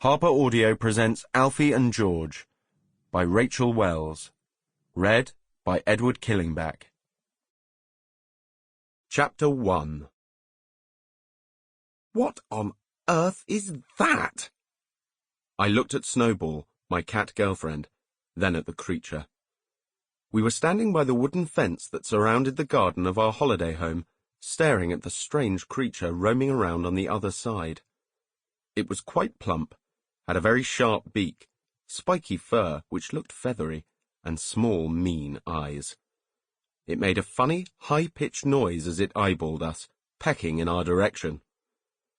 Harper Audio presents Alfie and George by Rachel Wells. Read by Edward Killingback. Chapter 1. What on earth is that? I looked at Snowball, my cat girlfriend, then at the creature. We were standing by the wooden fence that surrounded the garden of our holiday home, staring at the strange creature roaming around on the other side. It was quite plump, had a very sharp beak, spiky fur which looked feathery, and small, mean eyes. It made a funny, high-pitched noise as it eyeballed us, pecking in our direction.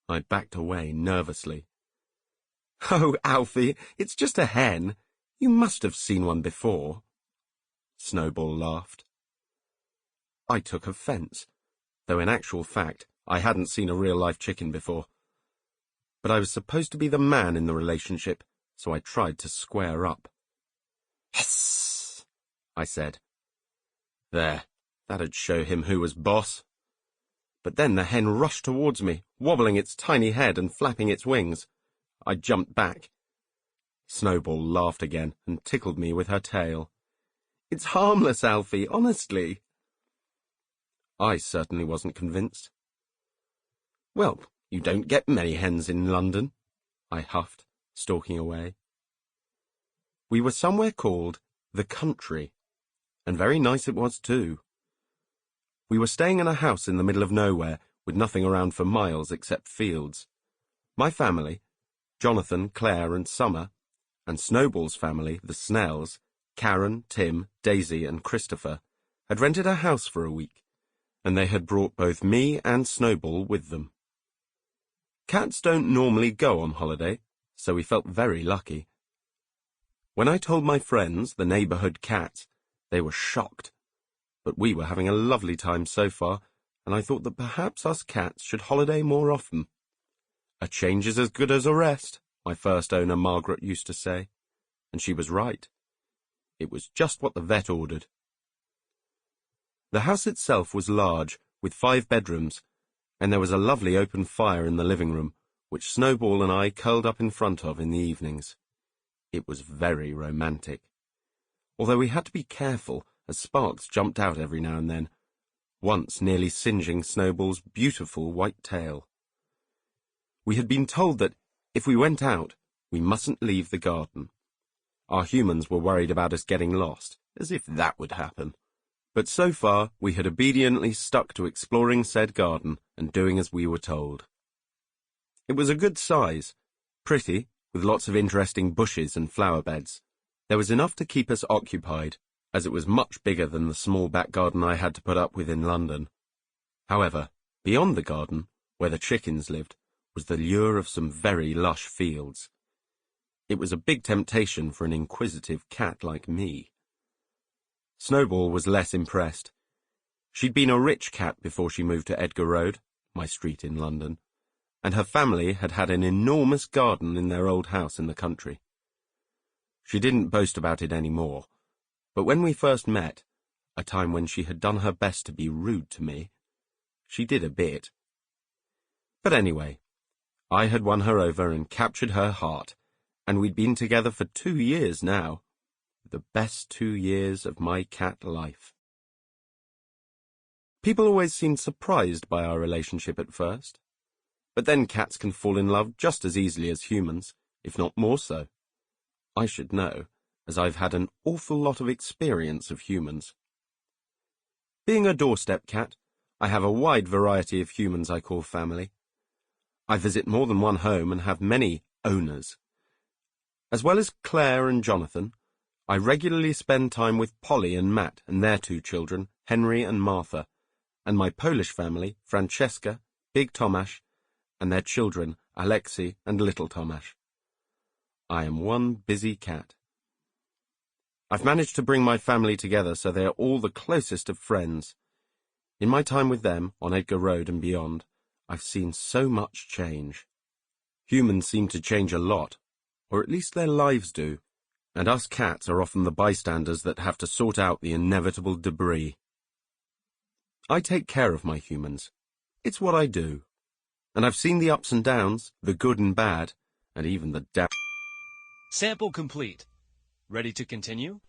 I backed away nervously. "Oh, Alfie, it's just a hen. You must have seen one before." Snowball laughed. I took offence, though in actual fact I hadn't seen a real-life chicken before. But I was supposed to be the man in the relationship, so I tried to square up. "Hiss," I said. There, that'd show him who was boss. But then the hen rushed towards me, wobbling its tiny head and flapping its wings. I jumped back. Snowball laughed again and tickled me with her tail. "It's harmless, Alfie, honestly." I certainly wasn't convinced. "Well, you don't get many hens in London," I huffed, stalking away. We were somewhere called the Country, and very nice it was too. We were staying in a house in the middle of nowhere, with nothing around for miles except fields. My family, Jonathan, Claire, and Summer, and Snowball's family, the Snells, Karen, Tim, Daisy, and Christopher, had rented a house for a week, and they had brought both me and Snowball with them. Cats don't normally go on holiday, so we felt very lucky. When I told my friends, the neighbourhood cats, they were shocked. But we were having a lovely time so far, and I thought that perhaps us cats should holiday more often. "A change is as good as a rest," my first owner Margaret used to say, and she was right. It was just what the vet ordered. The house itself was large, with 5 bedrooms, and there was a lovely open fire in the living room, which Snowball and I curled up in front of in the evenings. It was very romantic, although we had to be careful, as sparks jumped out every now and then, once nearly singeing Snowball's beautiful white tail. We had been told that, if we went out, we mustn't leave the garden. Our humans were worried about us getting lost, as if that would happen. But so far we had obediently stuck to exploring said garden and doing as we were told. It was a good size, pretty, with lots of interesting bushes and flower beds. There was enough to keep us occupied, as it was much bigger than the small back garden I had to put up with in London. However, beyond the garden, where the chickens lived, was the lure of some very lush fields. It was a big temptation for an inquisitive cat like me. Snowball was less impressed. She'd been a rich cat before she moved to Edgar Road, my street in London, and her family had had an enormous garden in their old house in the country. She didn't boast about it any more, but when we first met, a time when she had done her best to be rude to me, she did a bit. But anyway, I had won her over and captured her heart, and we'd been together for 2 years now. The best 2 years of my cat life. People always seemed surprised by our relationship at first, but then cats can fall in love just as easily as humans, if not more so. I should know, as I've had an awful lot of experience of humans. Being a doorstep cat, I have a wide variety of humans I call family. I visit more than one home and have many owners. As well as Claire and Jonathan, I regularly spend time with Polly and Matt and their 2 children, Henry and Martha, and my Polish family, Francesca, Big Tomasz, and their children, Alexei and Little Tomasz. I am one busy cat. I've managed to bring my family together so they are all the closest of friends. In my time with them, on Edgar Road and beyond, I've seen so much change. Humans seem to change a lot, or at least their lives do, and us cats are often the bystanders that have to sort out the inevitable debris. I take care of my humans. It's what I do. And I've seen the ups and downs, the good and bad, and even the devil. Sample complete. Ready to continue?